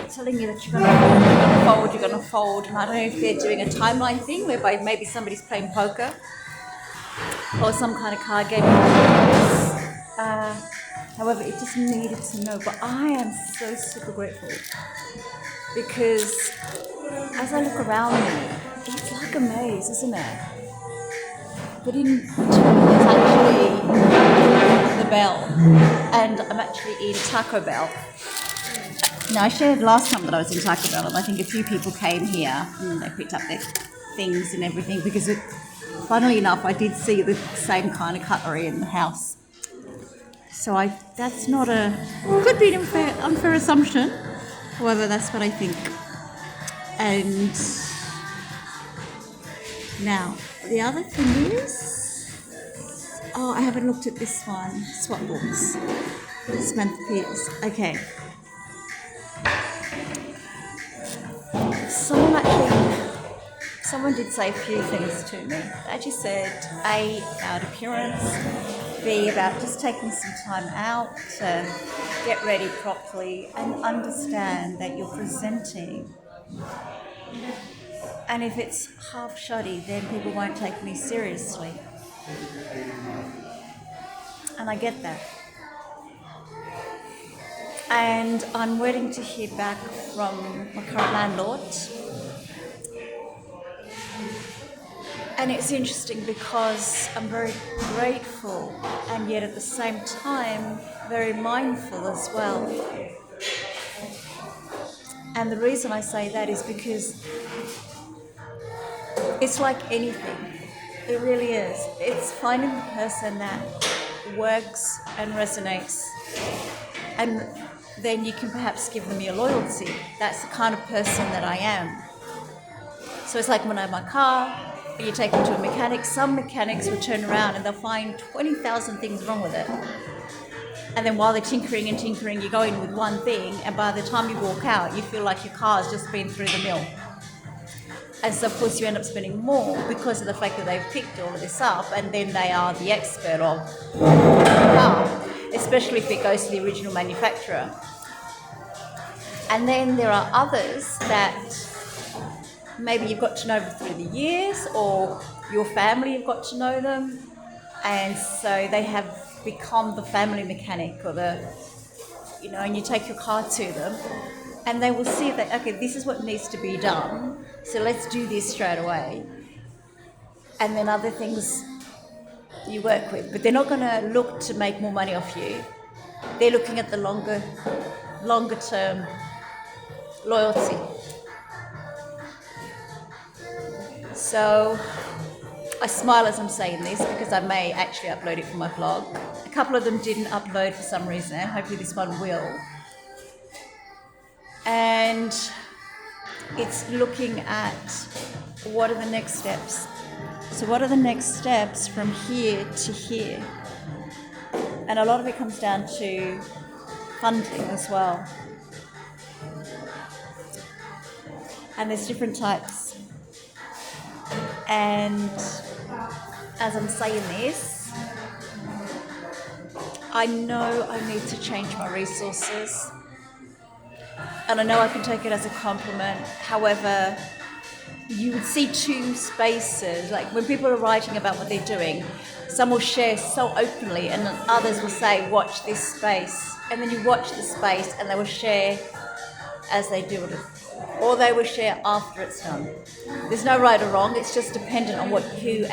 keep telling you that you're going to fold, and I don't know if they're doing a timeline thing whereby maybe somebody's playing poker or some kind of card game. However, it just needed to know. But I am so super grateful because as I look around me, it's like a maze, isn't it? But in between there's actually the Bell, and I'm actually in Taco Bell. Now, I shared last time that I was in Taco Bell, and I think a few people came here and they picked up their things and everything because, funnily enough, I did see the same kind of cutlery in the house. So that's not could be an unfair assumption. However, that's what I think. And now, the other thing is, I haven't looked at this one, swap books. Samantha Peters. Okay. Someone did say a few things to me. They actually said, A, about appearance, B, about just taking some time out to get ready properly and understand that you're presenting. And if it's half shoddy, then people won't take me seriously. And I get that. And I'm waiting to hear back from my current landlord. And it's interesting because I'm very grateful and yet at the same time very mindful as well. And the reason I say that is because it's like anything. It really is. It's finding the person that works and resonates, and then you can perhaps give them your loyalty. That's the kind of person that I am. So it's like when I have my car, and you take it to a mechanic, some mechanics will turn around and they'll find 20,000 things wrong with it. And then while they're tinkering, you go in with one thing, and by the time you walk out, you feel like your car has just been through the mill. And so, of course, you end up spending more because of the fact that they've picked all of this up, and then they are the expert of the car, especially if it goes to the original manufacturer. And then there are others that maybe you've got to know through the years, or your family have got to know them, and so they have become the family mechanic, or and you take your car to them, and they will see that, okay, this is what needs to be done, so let's do this straight away. And then other things you work with, but they're not going to look to make more money off you. They're looking at the longer term loyalty. So I smile as I'm saying this because I may actually upload it from my blog. A couple of them didn't upload for some reason. Hopefully this one will. And it's looking at what are the next steps. So what are the next steps from here to here? And a lot of it comes down to funding as well. And there's different types. And as I'm saying this, I know I need to change my resources. And I know I can take it as a compliment. However, you would see two spaces. Like when people are writing about what they're doing, some will share so openly and then others will say, watch this space. And then you watch the space and they will share as they do it. Or they will share after it's done. There's no right or wrong, it's just dependent on what you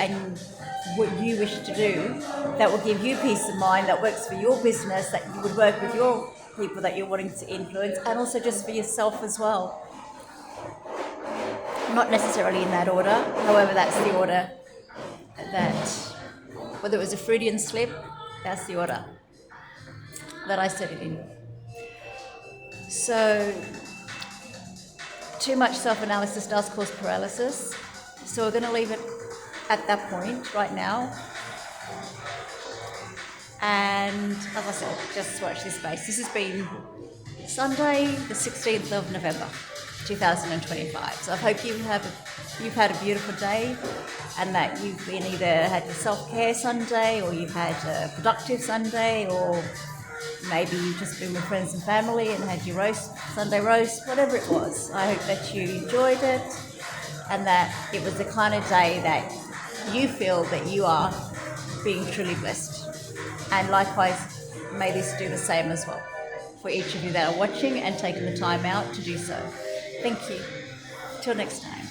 wish to do that will give you peace of mind, that works for your business, that you would work with your people that you're wanting to influence, and also just for yourself as well. Not necessarily in that order, however, that's the order that, whether it was a Freudian slip, that's the order that I set it in. So, too much self-analysis does cause paralysis. So we're going to leave it at that point right now. And as I said, just watch this space. This has been Sunday, the 16th of November, 2025. So I hope you've had a beautiful day, and that you've been either had your self-care Sunday, or you've had a productive Sunday, or maybe you've just been with friends and family and had your roast, Sunday roast, whatever it was. I hope that you enjoyed it and that it was the kind of day that you feel that you are being truly blessed. And likewise, may this do the same as well for each of you that are watching and taking the time out to do so. Thank you. Till next time.